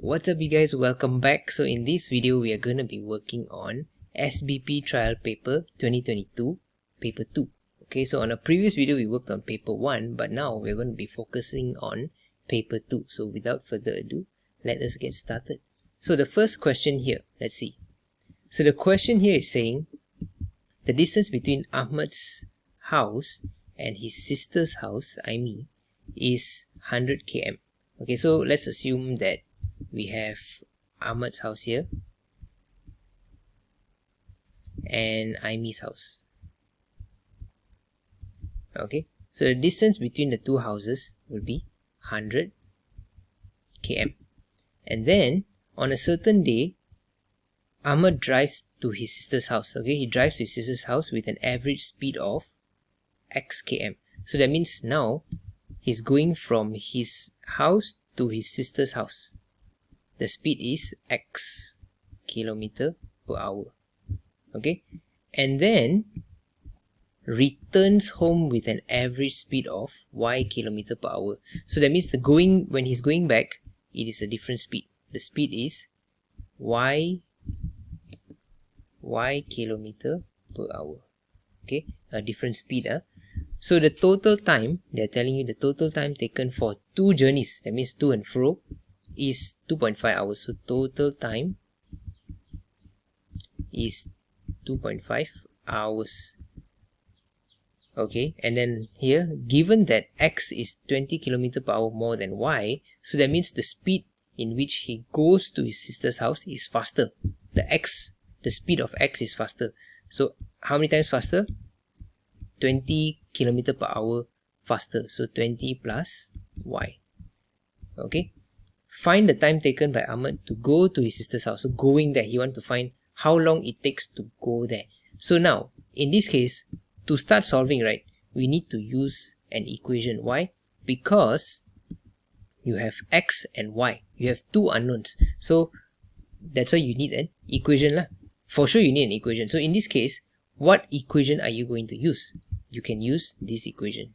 What's up you guys, welcome back. So in this video we are going to be working on SBP trial paper 2022 paper 2. Okay, so on a previous video we worked on paper 1, but now we're going to be focusing on paper 2. So without further ado, let us get started. So the first question here, let's see. So the question here is saying the distance between Ahmad's house and his sister's house, Aimi, is 100 km. Okay, so let's assume that we have Ahmad's house here and Aimi's house. Okay, so the distance between the two houses will be 100 km. And then on a certain day, Ahmad drives to his sister's house. Okay, he drives to his sister's house with an average speed of x km. So that means now he's going from his house to his sister's house. The speed is x kilometer per hour. Okay, and then returns home with an average speed of y kilometer per hour. So that means when he's going back, it is a different speed. The speed is y kilometer per hour. Okay, a different speed. So the total time, they're telling you the total time taken for two journeys, that means to and fro, is 2.5 hours. So total time is 2.5 hours. Okay, and then here, given that x is 20 km per hour more than y, so that means the speed in which he goes to his sister's house is faster. The speed of x is faster. So how many times faster? 20 km per hour faster. So 20 plus y. Okay, find the time taken by Ahmad to go to his sister's house. So going there, he wants to find how long it takes to go there. So now in this case, to start solving, right, we need to use an equation. Why? Because you have x and y. You have two unknowns. So that's why you need an equation lah. For sure you need an equation. So in this case, what equation are you going to use? You can use this equation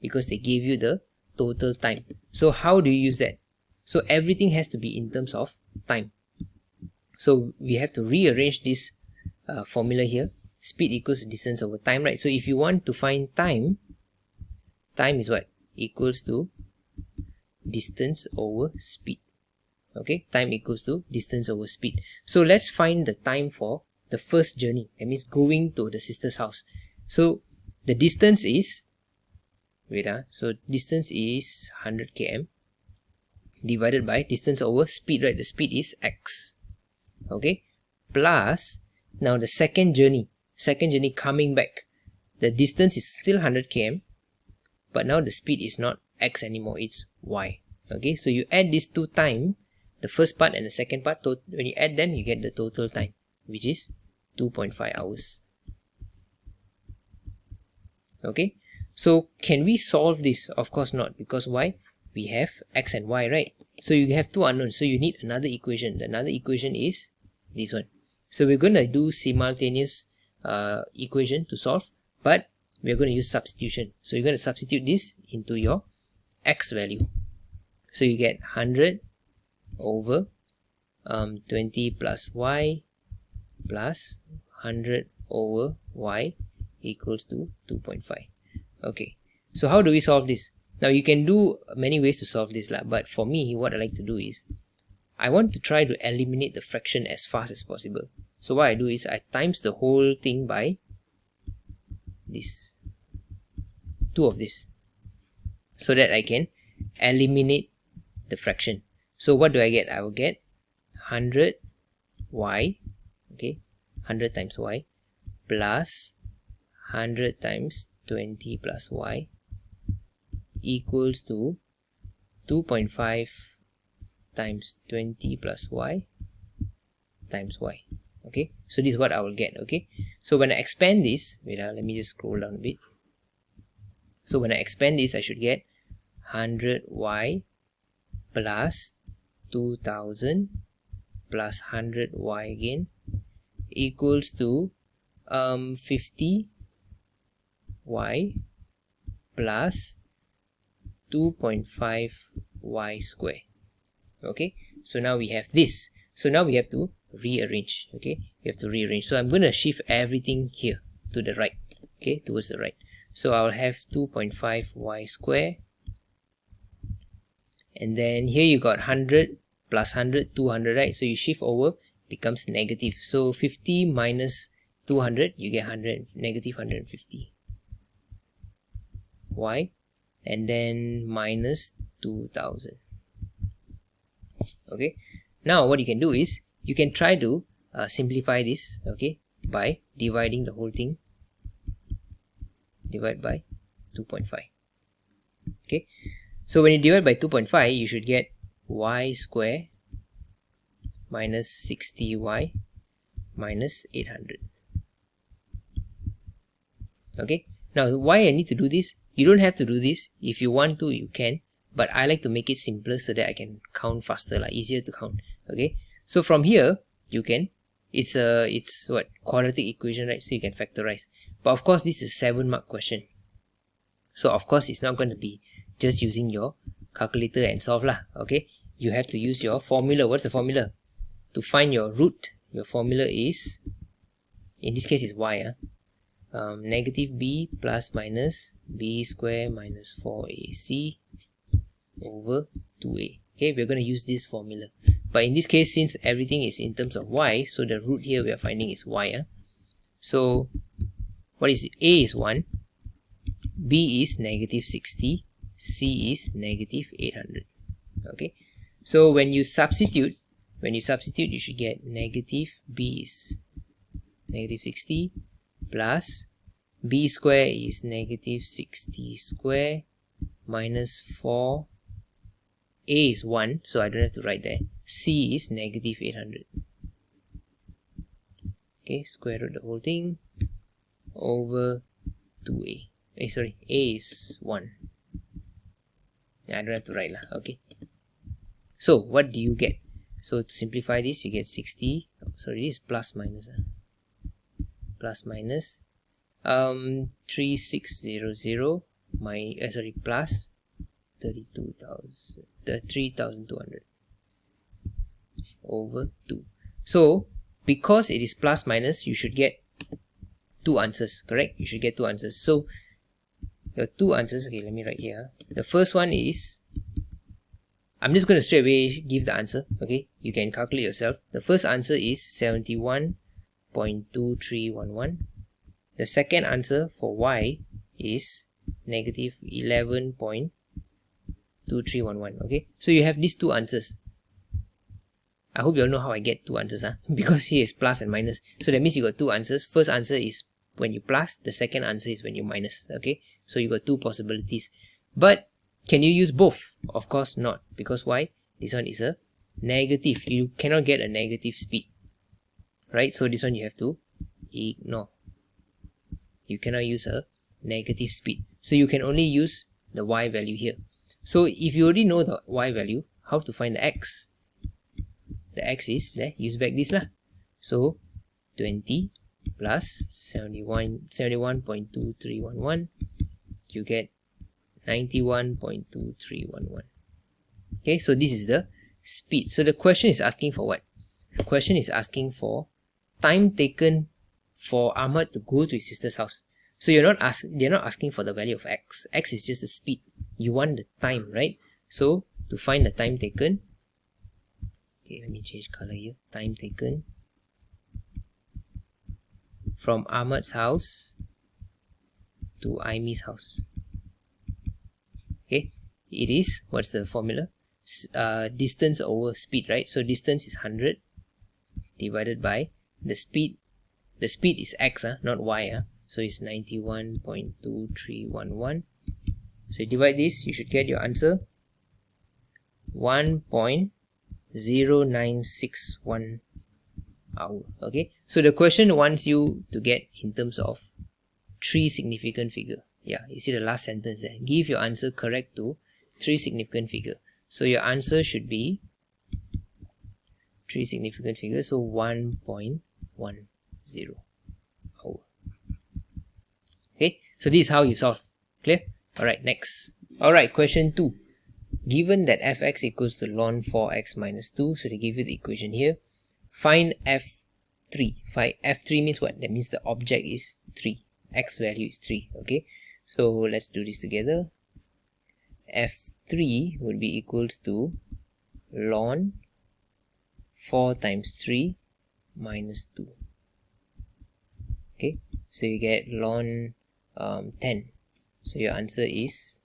because they gave you the total time. So how do you use that? So everything has to be in terms of time. So we have to rearrange this formula here. Speed equals distance over time, right? So if you want to find time, time is what? Equals to distance over speed. Okay, time equals to distance over speed. So let's find the time for the first journey. That means going to the sister's house. So the distance is, so distance is 100 km divided by distance over speed, right? The speed is x. Okay, plus now the second journey coming back, the distance is still 100 km, but now the speed is not x anymore, it's y. Okay, so you add these two time, the first part and the second part, when you add them you get the total time, which is 2.5 hours. Okay, so can we solve this? Of course not, because why? We have x and y, right? So you have two unknowns, so you need another equation. Another equation is this one. So we're going to do simultaneous equation to solve, but we're going to use substitution. So you're going to substitute this into your x value. So you get 100 over 20 plus y plus 100 over y equals to 2.5. Okay, so how do we solve this? Now you can do many ways to solve this, but for me what I like to do is I want to try to eliminate the fraction as fast as possible. So what I do is I times the whole thing by this, 2 of this, so that I can eliminate the fraction. So what do I get? I will get 100 y, okay, 100 times y plus 100 times 20 plus y equals to 2.5 times 20 plus y times y. Okay, so this is what I will get. Okay, so when I expand this, let me just scroll down a bit. So when I expand this, I should get 100y plus 2000 plus 100y again equals to 50y plus 2.5y square. Okay, So now we have this. So now we have to rearrange. Okay, we have to rearrange. So I'm going to shift everything here to the right. Okay, towards the right. So I'll have 2.5y square. And then here you got 100 plus 100, 200, right? So you shift over, becomes negative. So 50 minus 200, you get 100, negative 150. Y. And then minus 2000. Okay. Now what you can do is, you can try to simplify this, okay, by dividing the whole thing. Divide by 2.5. Okay. So when you divide by 2.5, you should get y square minus 60y minus 800. Okay. Now why I need to do this? You don't have to do this. If you want to, you can. But I like to make it simpler so that I can count faster, like easier to count. Okay. So from here, you can, it's what, quadratic equation, right? So you can factorize. But of course, this is a 7-mark question. So of course, it's not going to be just using your calculator and solve lah. Okay. You have to use your formula. What's the formula? To find your root, your formula is, in this case is y. Negative b plus minus b square minus 4ac over 2a. Okay, we're going to use this formula. But in this case, since everything is in terms of y, so the root here we are finding is y. So what is it? A is 1, b is negative 60, c is negative 800. Okay, so when you substitute, you should get negative b is negative 60 plus b square is negative 60 square minus 4. A is 1, so I don't have to write there. C is negative 800. Okay, square root the whole thing over 2a. A is 1. I don't have to write lah. Okay. So what do you get? So to simplify this, you get 60. Sorry, this is plus minus. Plus minus 3600 plus 3200 over 2. So because it is plus minus, you should get 2 answers, correct? You should get 2 answers. So the 2 answers, okay, let me write here. The first one is, I'm just going to straight away give the answer. Okay, you can calculate yourself. The first answer is 71.2311. The second answer for y is negative 11.2311. Okay, so you have these 2 answers. I hope you all know how I get 2 answers, because here is plus and minus. So that means you got 2 answers. First answer is when you plus, the second answer is when you minus. Okay, so you got 2 possibilities. But can you use both? Of course not, because why? This one is a negative. You cannot get a negative speed, right? So this one you have to ignore. You cannot use a negative speed, so you can only use the y value here. So if you already know the y value, how to find the x? The x is there, use back this lah. So 20 plus 71.2311, you get 91.2311. Okay, so this is the speed. So the question is asking for what? The question is asking for time taken for Ahmad to go to his sister's house. So they're not asking for the value of x. X is just the speed. You want the time, right? So to find the time taken, okay, let me change color here. Time taken from Ahmad's house to Aimi's house. Okay, it is, what's the formula? Distance over speed, right? So distance is 100 divided by the speed. The speed is x, not y. So it's 91.2311. So you divide this, you should get your answer 1.0961 hour. Okay, so the question wants you to get in terms of 3 significant figure. Yeah, you see the last sentence there. Give your answer correct to 3 significant figure. So your answer should be 3 significant figures. So 1.10 hour. Okay, so this is how you solve. Clear? Alright, next. Alright, question 2. given that fx equals to ln 4x minus 2, so they give you the equation here, find f3. F3 means what? That means the object is 3, x value is 3. Okay, so let's do this together. F3 would be equals to ln 4 times 3 minus 2. Okay, so you get ln 10. So your answer is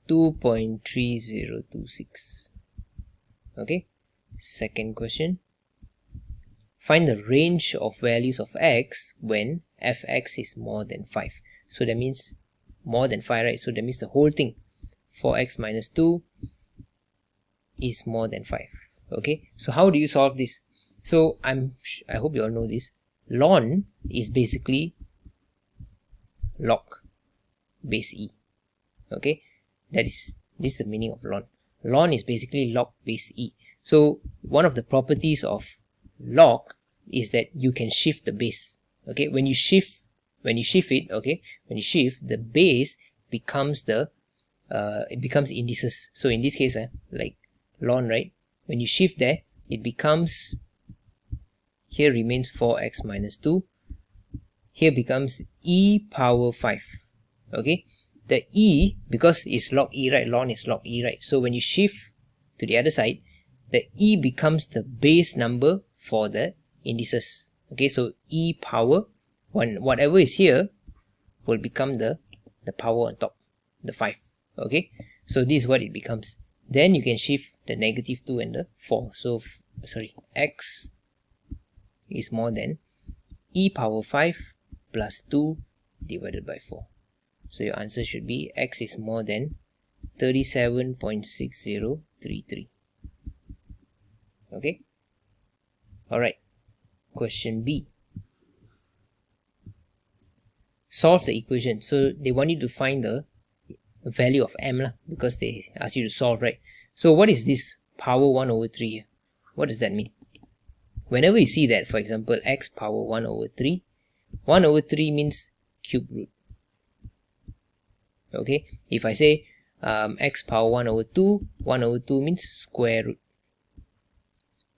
2.3026. Okay, second question. Find the range of values of x when fx is more than 5. So that means more than 5, right? So that means the whole thing, 4x minus 2 is more than 5. Okay, so how do you solve this? So I hope you all know this. Ln is basically log base e. Okay, this is the meaning of ln. Ln is basically log base e. So one of the properties of log is that you can shift the base. Okay, when you shift it, okay, when you shift, the base becomes the it becomes indices. So in this case, like ln, right, when you shift there, it becomes, here remains 4x minus 2, here becomes e power 5. Okay, the e, because it's log e, right, ln is log e, right, so when you shift to the other side, the e becomes the base number for the indices. Okay, so e power, whatever is here will become the power on top, the 5. Okay, so this is what it becomes. Then you can shift the negative 2 and the 4. So x is more than e power 5 plus 2 divided by 4. So your answer should be x is more than 37.6033. Okay, alright, question B. Solve the equation. So they want you to find the value of m lah, because they ask you to solve, right? So what is this power 1 over 3 here? What does that mean? Whenever you see that, for example, x power 1 over 3, 1 over 3 means cube root. Okay, if I say x power 1 over 2, 1 over 2 means square root.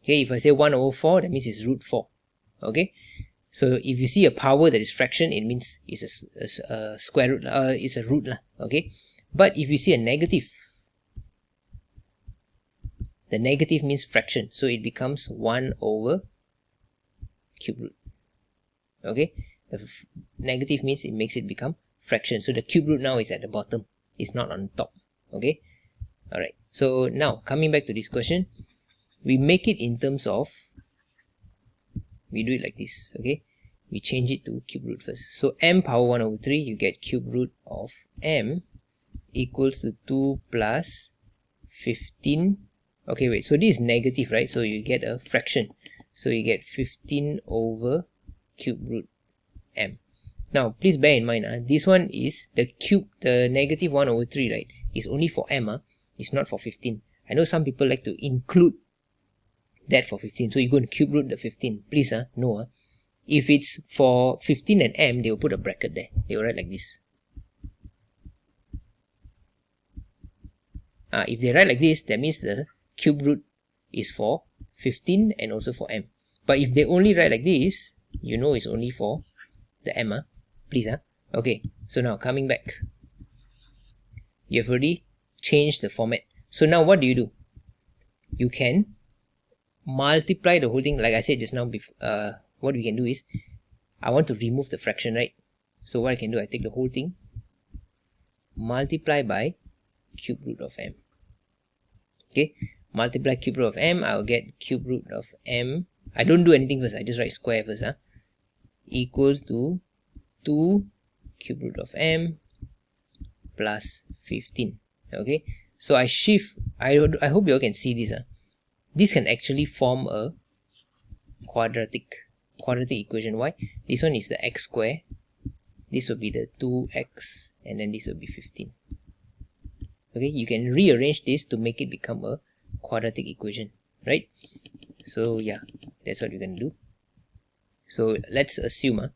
Okay, if I say 1 over 4, that means it's root 4. Okay, so if you see a power that is fraction, it means it's a square root, it's a root lah. Okay, but if you see a negative, the negative means fraction, so it becomes 1 over cube root. Okay, the negative means it makes it become fraction, so the cube root now is at the bottom, it's not on top. Okay, alright, so now coming back to this question, we make it in terms of, we do it like this. Okay, we change it to cube root first. So m power 1 over 3, you get cube root of m equals to 2 plus 15. Okay, wait, so this is negative, right? So you get a fraction, so you get 15 over cube root m. Now please bear in mind, this one is the negative 1 over 3, right, is only for m, it's not for 15. I know some people like to include that for 15, so you go to cube root the 15. Please, no, if it's for 15 and m, they will put a bracket there, they will write like this. If they write like this, that means the cube root is for 15 and also for m. But if they only write like this, you know it's only for the m, please. Okay, so now coming back, you have already changed the format. So now what do? You can multiply the whole thing, like I said just now. What we can do is, I want to remove the fraction, right? So what I can do, I take the whole thing, multiply by cube root of m. Okay, multiply cube root of m, I'll get cube root of m. I don't do anything first, I just write square first, equals to 2 cube root of m plus 15. Okay, so I shift, I hope you all can see this. This can actually form a quadratic equation. Why? This one is the x square, this will be the 2x, and then this will be 15. Okay, you can rearrange this to make it become a quadratic equation, right? So yeah, that's what you're going to do. So let's assume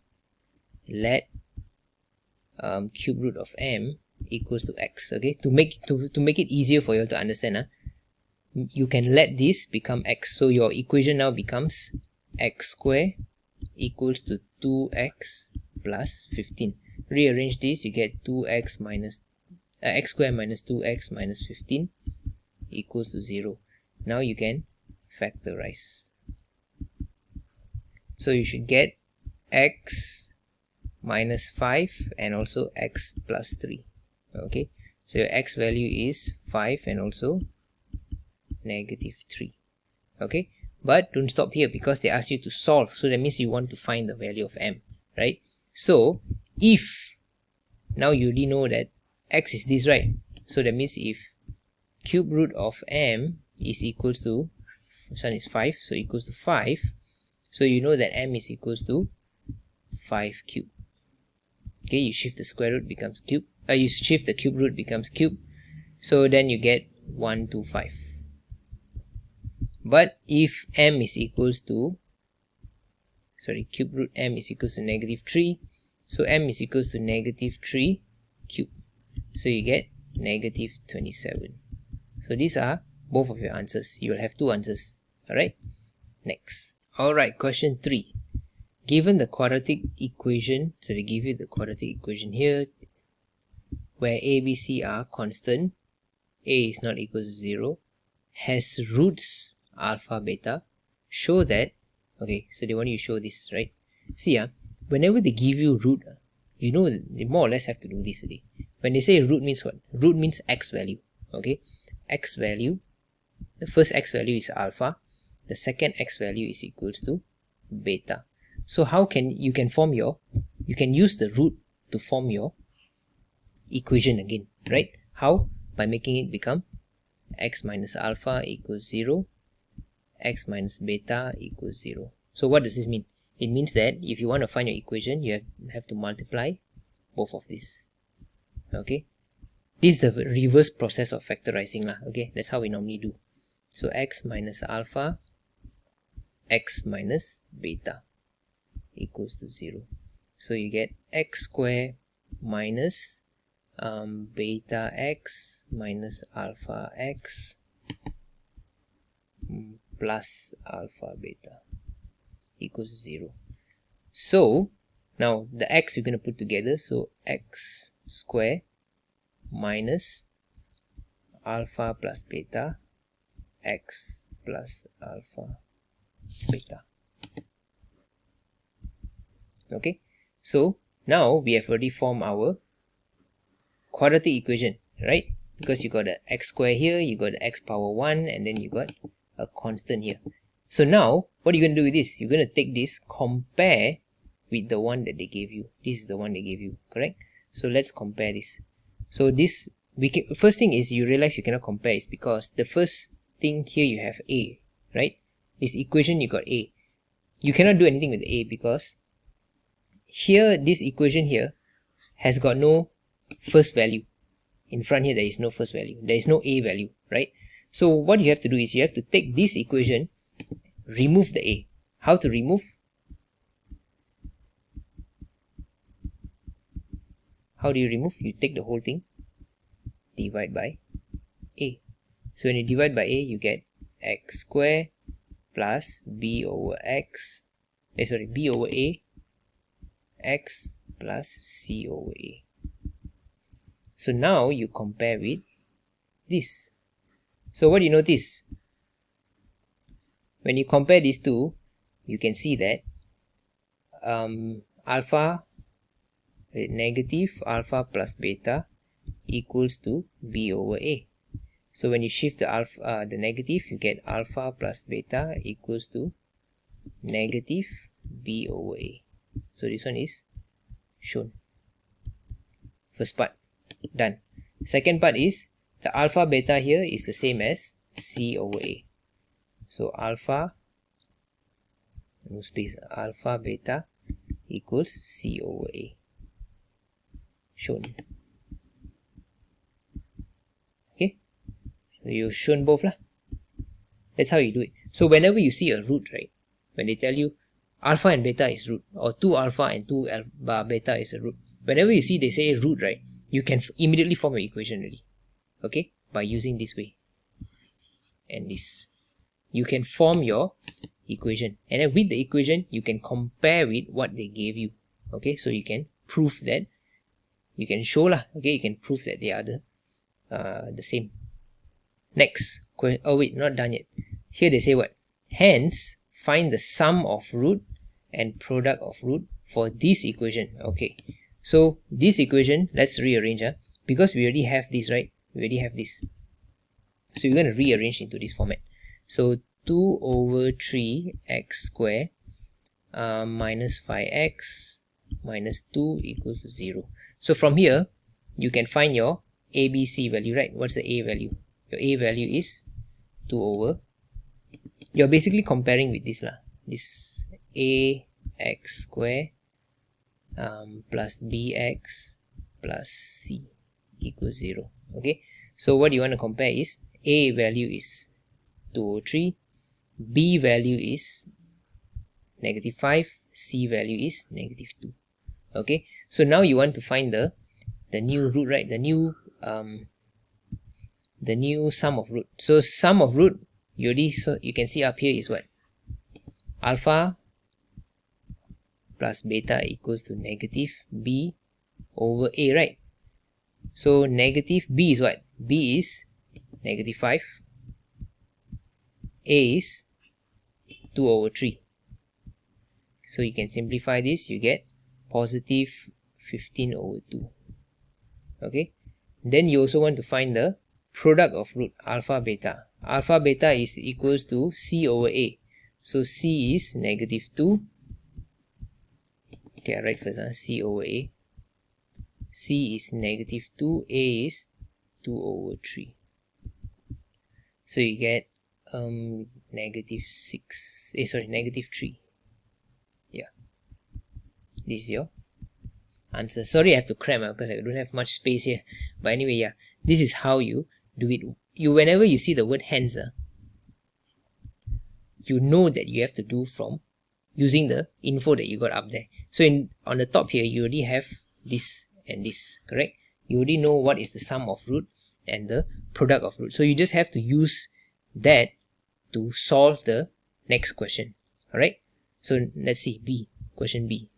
let cube root of m equals to x. Okay, to make it easier for you to understand, you can let this become x. So your equation now becomes x square equals to 2x plus 15. Rearrange this, you get 2x minus x square minus 2x minus 15 equals to 0. Now you can factorize. So you should get x minus 5 and also x plus 3. Okay, so your x value is 5 and also negative 3. Okay, but don't stop here because they ask you to solve, so that means you want to find the value of m, right? So if now you already know that x is this, right? So that means if cube root of m is equals to, this one is 5, so equals to 5, so you know that m is equals to 5 cube. Okay, you shift the square root becomes cube, you shift the cube root becomes cube, so then you get 125. But if m is equals to, cube root m is equals to negative 3, so m is equals to negative 3 cube, so you get negative 27. So these are both of your answers. You will have two answers. Alright, next. Alright, question 3. Given the quadratic equation, so they give you the quadratic equation here, where a, b, c are constant, a is not equal to 0, has roots alpha, beta, show that, okay, so they want you to show this, right? See, whenever they give you root, you know, they more or less have to do this already. When they say root means what? Root means x value, okay? X value, the first x value is alpha, the second x value is equals to beta. So how can you form your, you can use the root to form your equation again, right? How? By making it become x minus alpha equals 0, x minus beta equals 0. So what does this mean? It means that if you want to find your equation, you have to multiply both of these. Okay, this is the reverse process of factorizing lah. Okay, that's how we normally do. So x minus alpha, x minus beta equals to 0. So you get x square minus beta x minus alpha x plus alpha beta equals to 0. So now the x we're going to put together, so x square minus alpha plus beta x plus alpha beta. Okay, so now we have already formed our quadratic equation, right? Because you got the x square here, you got the x power 1, and then you got a constant here. So now what are you going to do with this? You're going to take this, compare with the one that they gave you. This is the one they gave you, correct? So let's compare this. So this, first thing is you realize you cannot compare is because the first thing here you have a, right? This equation you got a. You cannot do anything with a because here this equation here has got no first value. In front here there is no first value. There is no a value, right? So what you have to do is you have to take this equation, remove the a. How to remove? How do you remove? You take the whole thing, divide by a. So when you divide by a, you get x square plus b over x, b over a, x plus c over a. So now you compare with this. So what do you notice? When you compare these two, you can see that negative alpha plus beta equals to b over a. So when you shift the the negative, you get alpha plus beta equals to negative b over a. So this one is shown. First part done. Second part is the alpha beta here is the same as c over a. So alpha, no space, alpha beta equals c over a. Shown. Okay, so you've shown both lah. That's how you do it. So whenever you see a root, right, when they tell you alpha and beta is root, or 2 alpha and 2 beta is a root, whenever you see they say root, right, you can immediately form your equation already. Okay, by using this way and this, you can form your equation, and then with the equation you can compare with what they gave you. Okay, so you can prove that, you can show lah, okay, you can prove that they are the same. Next, oh wait, not done yet. Here they say what? Hence, find the sum of root and product of root for this equation. Okay, so this equation, let's rearrange, because we already have this, right? We already have this. So we're going to rearrange into this format. So 2 over 3 x square minus 5x minus 2 equals to 0. So from here, you can find your ABC value, right? What's the A value? Your A value is 2 over. You're basically comparing with this lah. This ax square plus bx plus c equals 0. Okay. So what you want to compare is A value is 203, B value is negative 5, C value is negative 2. Okay, so now you want to find the new root, right? The new sum of root. So sum of root, you can see up here is what? Alpha plus beta equals to negative B over A, right? So negative B is what? B is negative 5, A is 2 over 3. So you can simplify this, you get positive 15 over 2. Okay, then you also want to find the product of root, alpha beta. Alpha beta is equals to C over A. So C is negative 2. Okay, I write first, C over A. C is negative 2, A is 2 over 3. So you get negative 6, negative 3. Yeah, this is your answer. Sorry I have to cram because I don't have much space here, but anyway, yeah, this is how you do it. Whenever you see the word hence, you know that you have to do from using the info that you got up there. So on the top here, you already have this and this, correct? You already know what is the sum of root and the product of root. So you just have to use that to solve the next question. Alright, so let's see B, question B.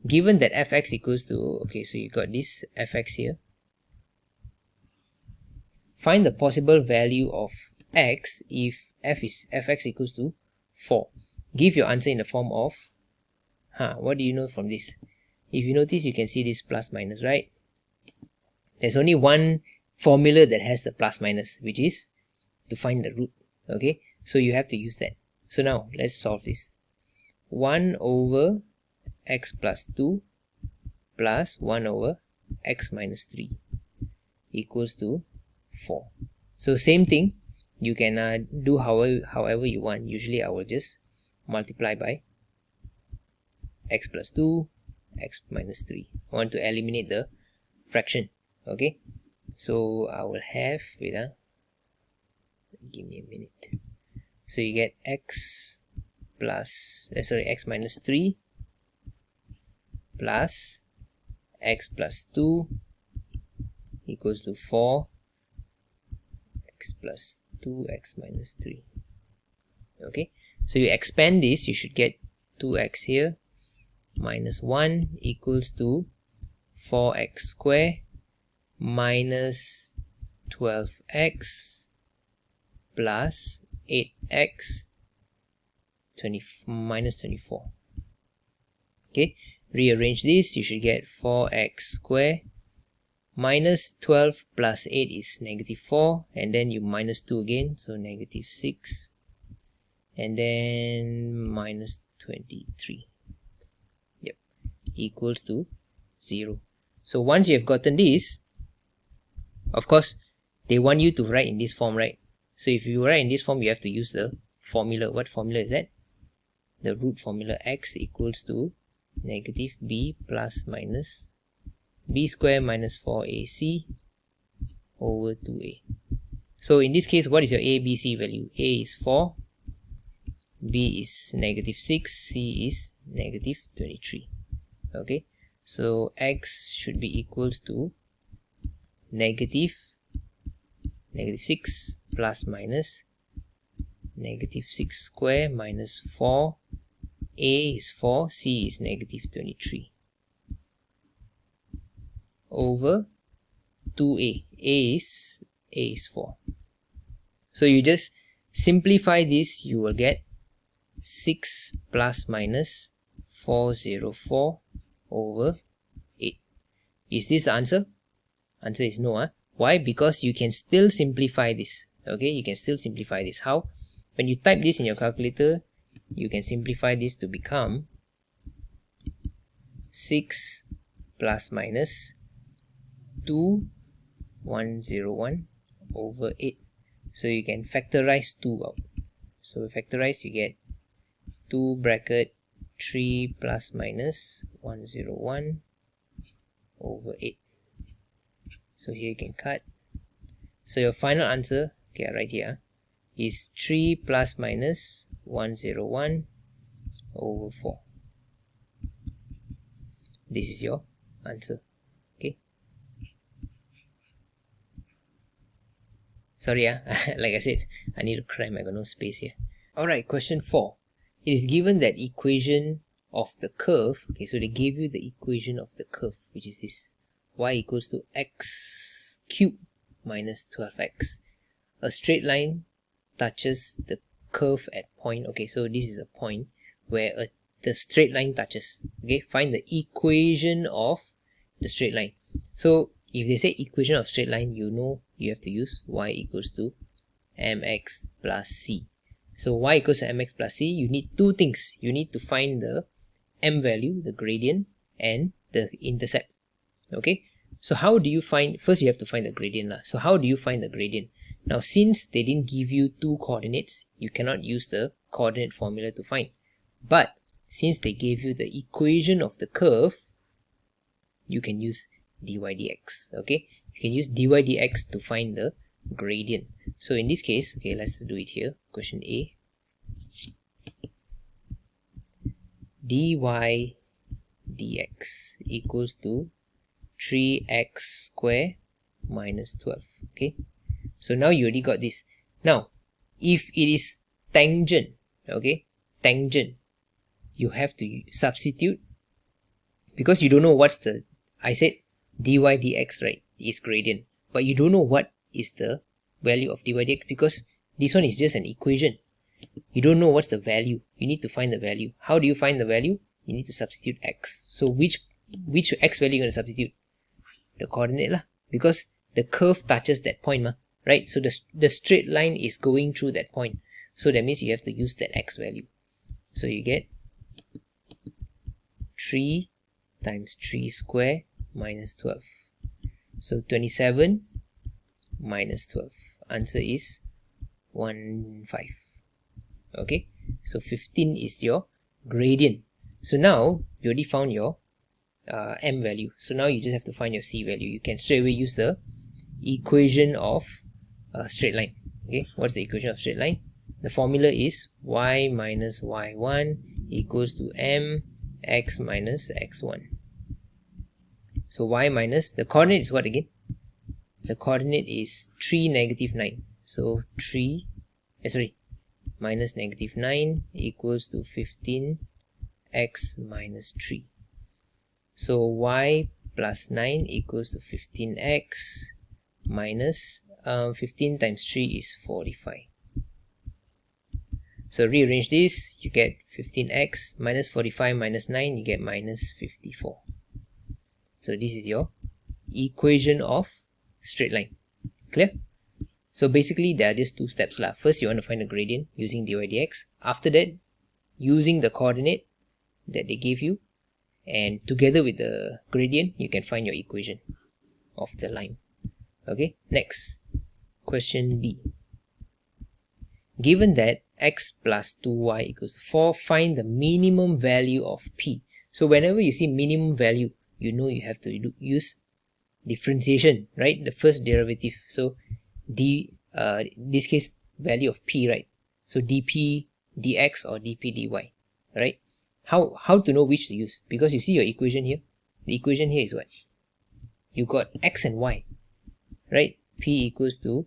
Given that fx equals to, okay, so you got this fx here. Find the possible value of x if fx equals to 4. Give your answer in the form of, what do you know from this? If you notice, you can see this plus minus, right? There's only one formula that has the plus minus, which is to find the root. Okay, so you have to use that. So now let's solve this. 1 over x plus 2 plus 1 over x minus 3 equals to 4. So same thing, you can do however you want. Usually I will just multiply by x plus 2, x minus 3. I want to eliminate the fraction. Okay, so I will have, wait, give me a minute. So you get x plus, x minus 3 plus x plus 2 equals to 4 x plus 2 x minus 3. Okay, so you expand this, you should get 2x here minus 1 equals to 4x square minus 12x plus 8x minus 24. Okay, rearrange this, you should get 4x square minus 12 plus 8 is negative 4, and then you minus 2 again, so negative 6, and then minus 23. Yep, equals to 0. So once you have gotten this, of course they want you to write in this form, right? So if you write in this form, you have to use the formula. What formula is that? The root formula. X equals to negative b plus minus b square minus 4ac over 2a. So in this case, what is your a, b, c value? A is 4, b is negative 6, c is negative 23. Okay, So x should be equals to negative 6 plus minus negative 6 square minus 4. A is 4, C is negative 23 over 2a. A is 4. So you just simplify this, you will get 6 plus minus 404 over 8. Is this the answer? Answer is no. Why? Because you can still simplify this. Okay, you can still simplify this. How? When you type this in your calculator, you can simplify this to become 6 plus minus 2101 over 8. So you can factorize 2 out. So factorize, you get 2 bracket 3 plus minus 101 over 8. So here you can cut. So your final answer, okay, right here, is 3 plus minus 101 over 4. This is your answer. Okay. Sorry, like I said, I need to cram. I got no space here. Alright, question 4. It is given that equation of the curve. Okay, so they gave you the equation of the curve, which is this: y equals to x cubed minus 12x. A straight line touches the curve at point. Okay, so this is a point where the straight line touches. Okay, find the equation of the straight line. So if they say equation of straight line, you know you have to use y equals to mx plus c. So y equals to mx plus c, you need two things. You need to find the m value, the gradient, and the intercept. Okay, so how do you find, first you have to find the gradient. So how do you find the gradient? Now since they didn't give you two coordinates, you cannot use the coordinate formula to find. But since they gave you the equation of the curve, you can use dy dx. Okay, you can use dy dx to find the gradient. So in this case, okay, let's do it here. Question A. Dy dx equals to 3x square minus 12. Okay, so now you already got this. Now if it is tangent, okay, tangent, you have to substitute, because you don't know what's the, I said dy dx, right, is gradient, but you don't know what is the value of dy dx because this one is just an equation. You don't know what's the value. You need to find the value. How do you find the value? You need to substitute x. So which x value you going to substitute? The coordinate lah, because the curve touches that point, right? So the straight line is going through that point. So that means you have to use that x value. So you get 3 times 3 square minus 12. So 27 minus 12. Answer is 15. Okay, so 15 is your gradient. So now you already found your m value. So now you just have to find your c value. You can straight away use the equation of a straight line. Okay, what's the equation of straight line? The formula is y minus y1 equals to mx minus x1. So y minus, the coordinate is what again? The coordinate is 3, negative 9. So 3, minus negative 9 equals to 15x minus 3. So y plus 9 equals to 15x minus 15 times 3 is 45. So rearrange this, you get 15x minus 45 minus 9, you get minus 54. So this is your equation of straight line. Clear? So basically there are just two steps lah. First you want to find the gradient using dy dx. After that, using the coordinate that they gave you, and together with the gradient you can find your equation of the line. Okay, next question B. Given that x plus 2y equals 4, find the minimum value of p. So whenever you see minimum value, you know you have to use differentiation, right? The first derivative. So this case value of p, right? So dp dx or dp dy, right? How to know which to use? Because you see your equation here, The equation here is what? You got x and y, right? P equals to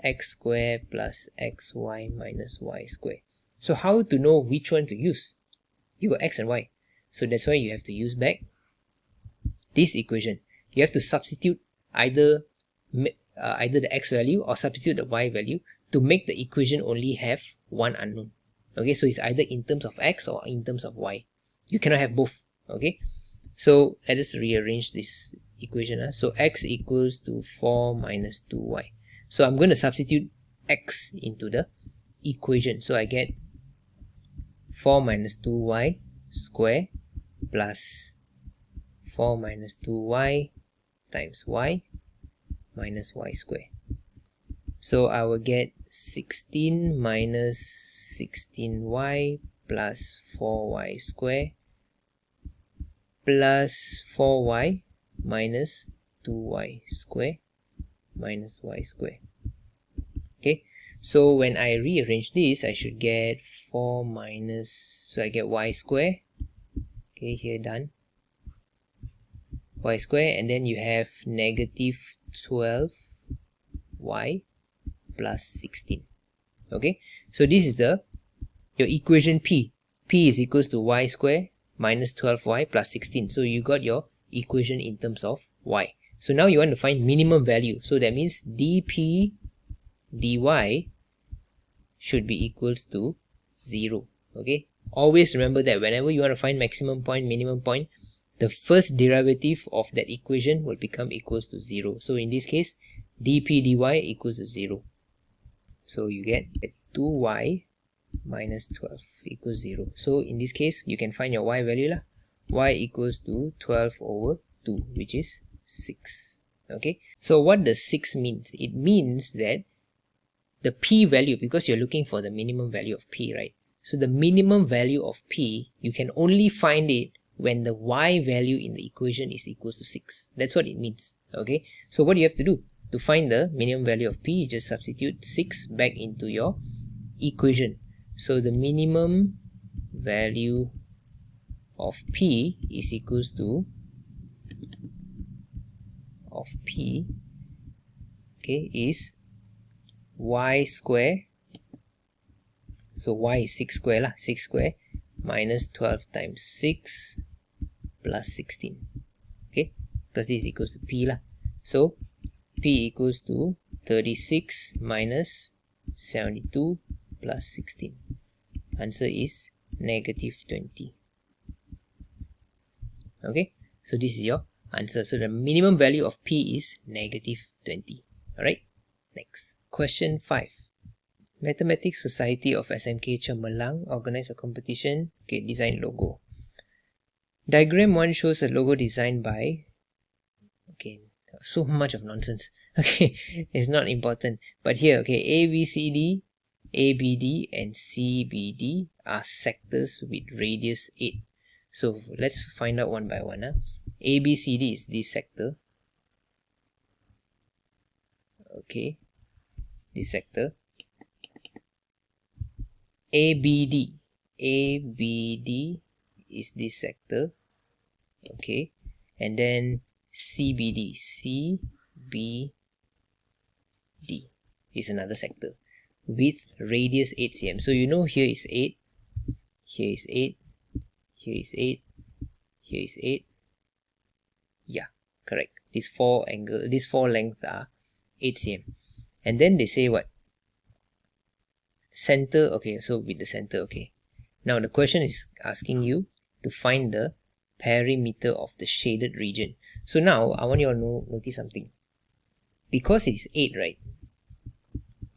x squared plus xy minus y squared. So how to know which one to use? You got x and y. So that's why you have to use back this equation. You have to substitute either the x value or substitute the y value to make the equation only have one unknown. Okay, so it's either in terms of x or in terms of y. You cannot have both. Okay, so let us rearrange this equation. So x equals to 4 minus 2y. So I'm going to substitute x into the equation. So I get 4 minus 2y square plus 4 minus 2y times y minus y square. So I will get 16 minus 16y plus 4y square plus 4y minus 2y square minus y square. Okay, so when I rearrange this, I should get 4 minus, so I get y square. Okay, here done. Y square, and then you have negative 12y plus 16. Okay, so this is your equation P. P is equals to y square minus 12y plus 16. So you got your equation in terms of y. So now you want to find minimum value. So that means dp dy should be equals to 0. Okay, always remember that whenever you want to find maximum point, minimum point, the first derivative of that equation will become equals to 0. So in this case, dp dy equals to 0. So you get 2y minus 12 equals 0. So in this case, you can find your y value lah. Y equals to 12 over 2, which is 6. Okay, so what does 6 means? It means that the p value, because you're looking for the minimum value of p, right? So the minimum value of p, you can only find it when the y value in the equation is equals to 6. That's what it means. Okay, so what do you have to do? To find the minimum value of p, you just substitute 6 back into your equation. So the minimum value of p is equals to is y square. So y is 6 square lah, 6 square minus 12 times 6 plus 16. Okay, because this equals to p lah. So p equals to 36 minus 72 plus 16. Answer is negative 20. Okay, so this is your answer. So the minimum value of p is negative 20. Alright, next. Question 5. Mathematics Society of SMK Cemerlang organize a competition. Okay, design logo. Diagram 1 shows a logo designed by... Okay, so much of nonsense. Okay, it's not important. But here, okay, ABCD, ABD and CBD are sectors with radius 8. So let's find out one by one. ABCD is this sector. Okay, this sector. ABD is this sector. Okay, and then CBD is another sector with radius 8 cm. So you know here is 8, here is 8, here is 8, here is 8. Yeah, correct. These four lengths are 8 cm. And then they say what? Center. Okay, so with the center. Okay, now the question is asking you to find the perimeter of the shaded region. So now I want you all to notice something. Because it's 8, right?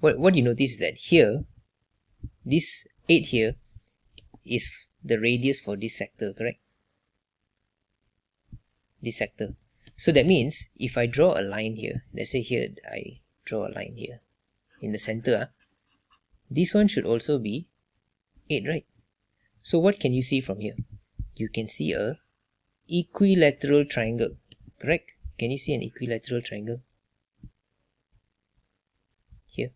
What you notice is that here, this 8 here is the radius for this sector, correct? This sector. So that means if I draw a line here, let's say here I draw a line here in the center, this one should also be 8, right? So what can you see from here? You can see a equilateral triangle, correct? Can you see an equilateral triangle? Here.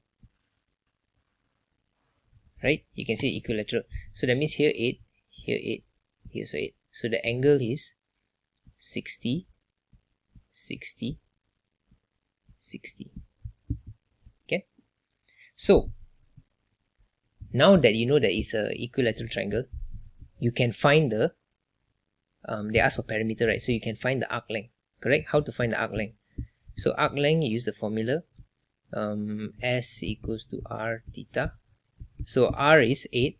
Right? You can see equilateral. So that means here 8, here 8, here so 8. So the angle is 60, 60, 60. Okay, so now that you know that it's a equilateral triangle, you can find the they ask for perimeter, right? So you can find the arc length, correct? How to find the arc length? So arc length, you use the formula S equals to R theta. So R is 8,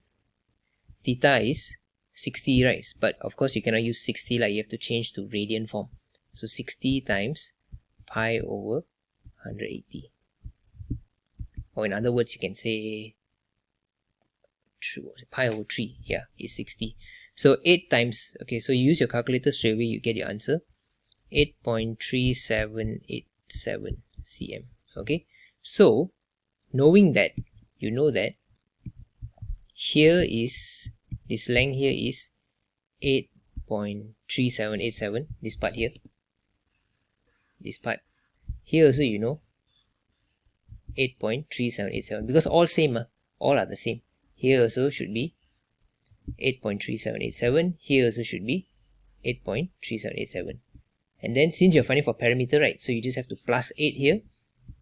theta is 60, right? But of course you cannot use 60, like you have to change to radian form. So 60 times pi over 180. Or in other words, you can say pi over 3, yeah, is 60. So 8 times, okay, so you use your calculator straight away, you get your answer, 8.3787 cm. Okay, so knowing that, you know that here is, this length here is 8.3787, this part here, this part here also, you know, 8.3787, because all same, all are the same. Here also should be 8.3787, here also should be 8.3787. And then since you're finding for perimeter, right, so you just have to plus 8 here,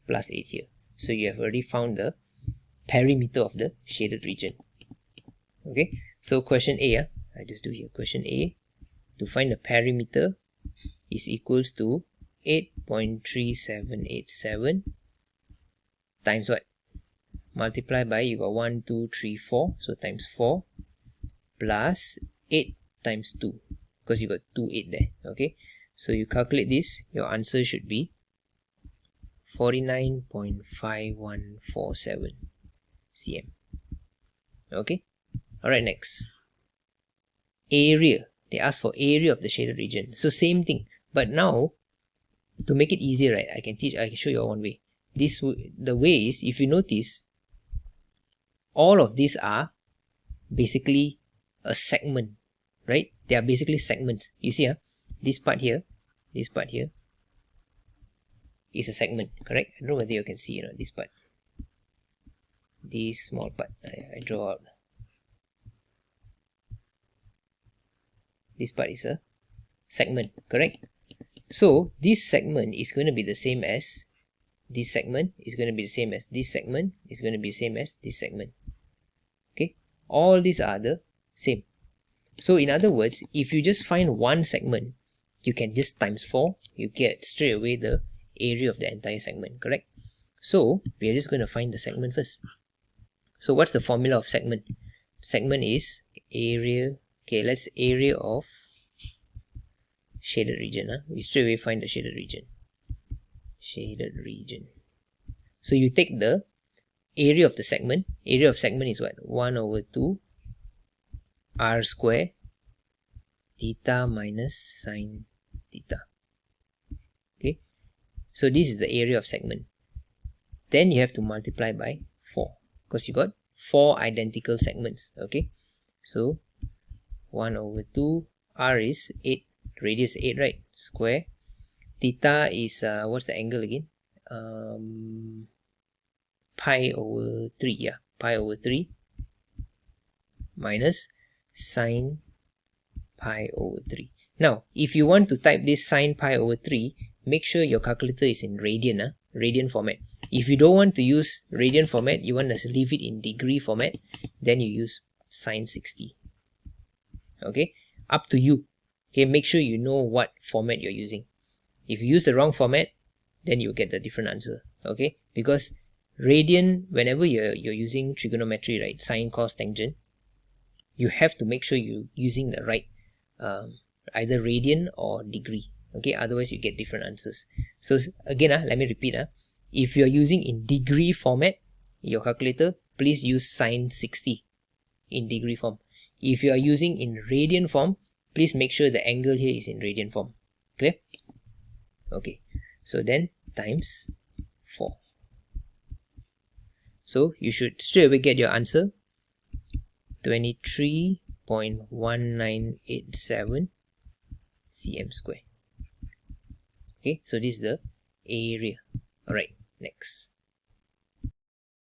plus 8 here. So you have already found the perimeter of the shaded region. Okay, so question A, I just do here, question A, to find the perimeter is equals to 8.3787 times what? Multiply by, you got 1, 2, 3, 4, so times 4, plus 8 times 2, because you got 2, 8 there. Okay, so you calculate this, your answer should be 49.5147 cm. Okay, alright, next. Area. They ask for area of the shaded region. So same thing, but now to make it easier, right, I can show you one way. The way is, if you notice, all of these are basically a segment, right? They are basically segments. You see, this part here is a segment, correct? I don't know whether you can see, this part, this small part, I draw out. This part is a segment, correct? So this segment is going to be the same as this segment, is going to be the same as this segment, is going to be the same as this segment. Okay, all these are the same. So in other words, if you just find one segment, you can just times 4, you get straight away the area of the entire segment, correct? So we are just going to find the segment first. So what's the formula of segment? Segment is area, okay, let's area of shaded region. We straight away find the shaded region. Shaded region. So you take the area of the segment. Area of segment is what? 1 over 2 r square theta minus sine theta. Okay, so this is the area of segment. Then you have to multiply by 4, because you got 4 identical segments. Okay, so 1 over 2, r is 8, radius 8, right? Square. Theta is what's the angle again? Pi over 3, yeah, pi over 3 minus sine pi over 3. Now, if you want to type this sine pi over 3, make sure your calculator is in radian, radian format. If you don't want to use radian format, you want to leave it in degree format, then you use sine 60. Okay, up to you. Okay, make sure you know what format you're using. If you use the wrong format, then you'll get the different answer. Okay, because radian, whenever you're using trigonometry, right, sine, cos, tangent, you have to make sure you're using the right either radian or degree. Okay, otherwise you get different answers. So again, let me repeat. If you're using in degree format, your calculator, please use sine 60 in degree form. If you are using in radian form, please make sure the angle here is in radian form. Clear? Okay, so then times 4. So you should straight away get your answer, 23.1987 cm square. Okay, so this is the area. Alright, next.